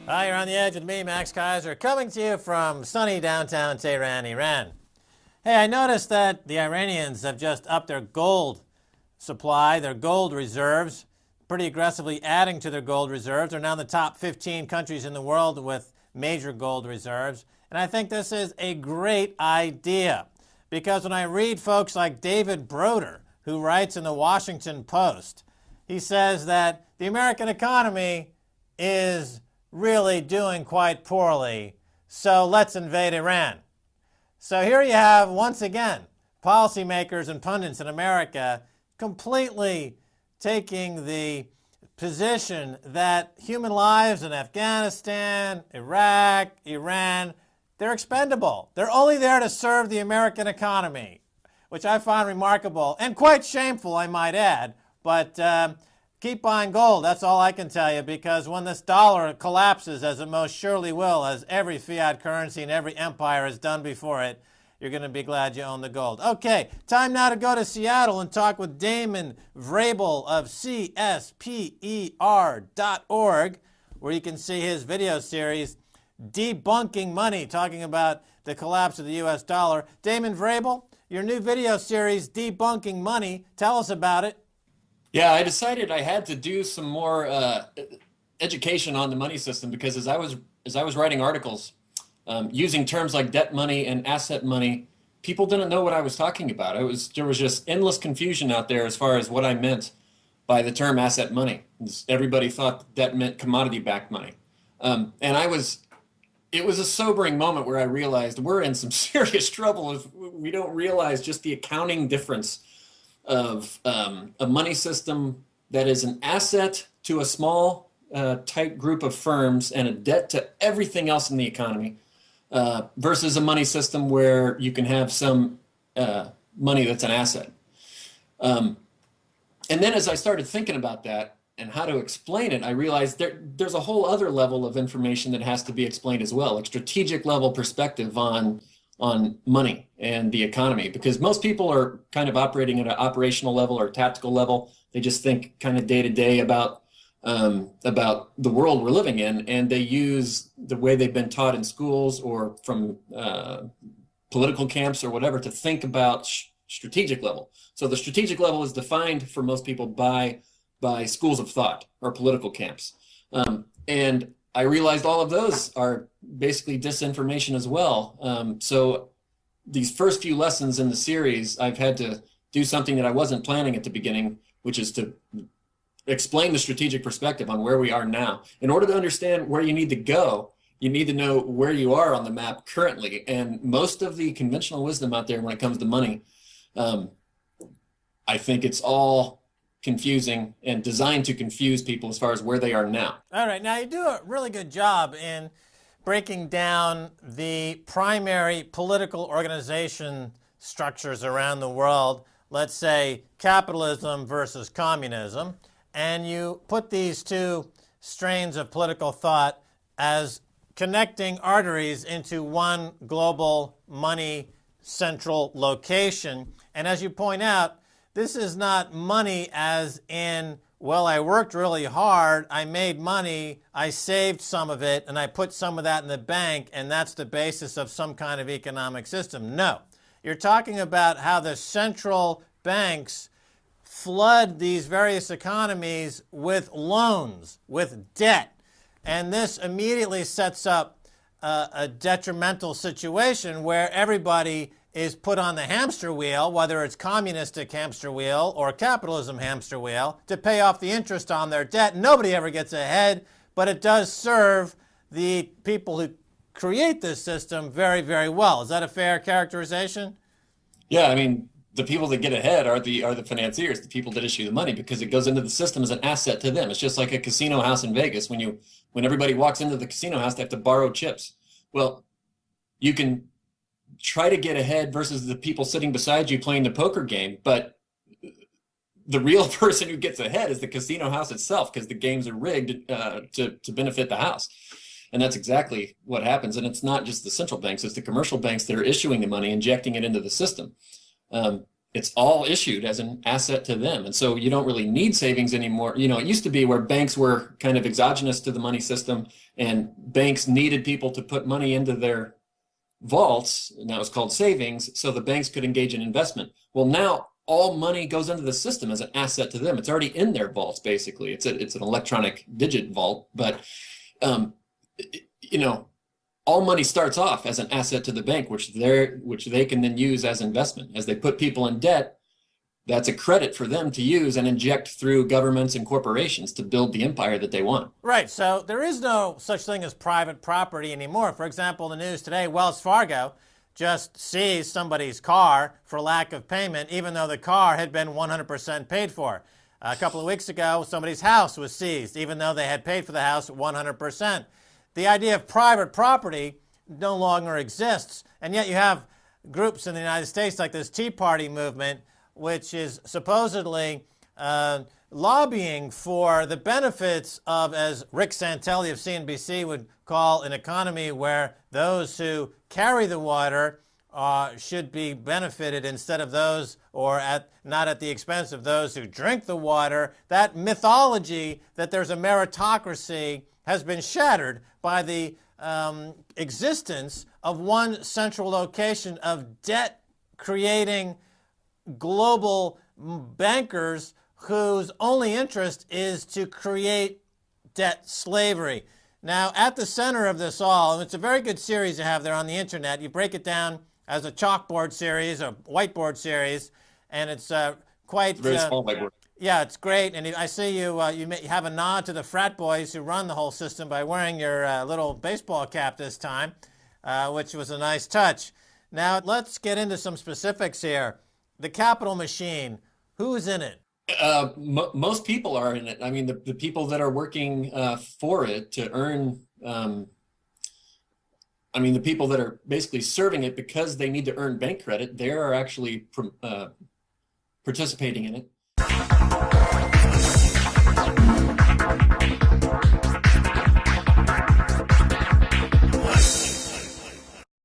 Hi, you're on the edge with me, Max Keiser, coming to you from sunny downtown Tehran, Iran. Hey, I noticed that the Iranians have just upped their gold supply, their gold reserves, pretty aggressively adding to their gold reserves. They're now in the top 15 countries in the world with major gold reserves. And I think this is a great idea because when I read folks like David Broder, who writes in the Washington Post, he says that the American economy is really doing quite poorly, so let's invade Iran. So here you have, once again, policymakers and pundits in America completely taking the position that human lives in Afghanistan, Iraq, Iran, they're expendable. They're only there to serve the American economy, which I find remarkable and quite shameful, I might add. But keep buying gold, that's all I can tell you, because when this dollar collapses, as it most surely will, as every fiat currency and every empire has done before it, you're going to be glad you own the gold. Okay, time now to go to Seattle and talk with Damon Vrabel of CSPER.org, where you can see his video series, Debunking Money, talking about the collapse of the U.S. dollar. Damon Vrabel, your new video series, Debunking Money, tell us about it. Yeah, I decided I had to do some more education on the money system because as I was writing articles using terms like debt money and asset money, people didn't know what I was talking about. There was just endless confusion out there as far as what I meant by the term asset money. Everybody thought debt meant commodity-backed money, it was a sobering moment where I realized we're in some serious trouble if we don't realize just the accounting difference of a money system that is an asset to a small tight group of firms and a debt to everything else in the economy versus a money system where you can have some money that's an asset. And then as I started thinking about that and how to explain it, I realized there's a whole other level of information that has to be explained as well, like strategic level perspective on money and the economy, because most people are kind of operating at an operational level or tactical level. They just think kind of day to day about the world we're living in, and they use the way they've been taught in schools or from political camps or whatever to think about strategic level. So the strategic level is defined for most people by schools of thought or political camps, and I realized all of those are basically disinformation as well. So these first few lessons in the series, I've had to do something that I wasn't planning at the beginning, which is to explain the strategic perspective on where we are now. In order to understand where you need to go, you need to know where you are on the map currently. And most of the conventional wisdom out there when it comes to money, I think it's all confusing and designed to confuse people as far as where they are now. All right, now you do a really good job in breaking down the primary political organization structures around the world, let's say capitalism versus communism, and you put these two strains of political thought as connecting arteries into one global money central location. And as you point out, this is not money as in, well, I worked really hard, I made money, I saved some of it, and I put some of that in the bank, and that's the basis of some kind of economic system. No. You're talking about how the central banks flood these various economies with loans, with debt. And this immediately sets up a detrimental situation where everybody is put on the hamster wheel, whether it's communistic hamster wheel or capitalism hamster wheel, to pay off the interest on their debt. Nobody ever gets ahead, but it does serve the people who create this system very, very well. Is that a fair characterization? Yeah, I mean, the people that get ahead are the financiers, the people that issue the money, because it goes into the system as an asset to them. It's just like a casino house in Vegas. When everybody walks into the casino house, they have to borrow chips. Well, you can try to get ahead versus the people sitting beside you playing the poker game, but the real person who gets ahead is the casino house itself, because the games are rigged to benefit the house. And that's exactly what happens. And it's not just the central banks, it's the commercial banks that are issuing the money, injecting it into the system. it's all issued as an asset to them. And so you don't really need savings anymore. You know, it used to be where banks were kind of exogenous to the money system, and banks needed people to put money into their vaults, and that was called savings, so the banks could engage in investment. Well, now all money goes into the system as an asset to them. It's already in their vaults, basically. It's an electronic digit vault, but you know, all money starts off as an asset to the bank, which they can then use as investment. As they put people in debt, that's a credit for them to use and inject through governments and corporations to build the empire that they want. Right. So there is no such thing as private property anymore. For example, the news today, Wells Fargo just seized somebody's car for lack of payment, even though the car had been 100% paid for. A couple of weeks ago, somebody's house was seized, even though they had paid for the house 100%. The idea of private property no longer exists, and yet you have groups in the United States like this Tea Party movement, which is supposedly lobbying for the benefits of, as Rick Santelli of CNBC would call, an economy where those who carry the water should be benefited instead of those, or not at the expense of those who drink the water. That mythology that there's a meritocracy has been shattered by the existence of one central location of debt creating global bankers whose only interest is to create debt slavery. Now, at the center of this all, and it's a very good series you have there on the internet, you break it down as a chalkboard series, a whiteboard series, and it's quite... Very small whiteboard. Yeah, it's great, and I see you have a nod to the frat boys who run the whole system by wearing your little baseball cap this time, which was a nice touch. Now, let's get into some specifics here. The capital machine, who's in it? Most people are in it. I mean, the people that are working for it to earn, I mean, the people that are basically serving it because they need to earn bank credit, they are actually participating in it.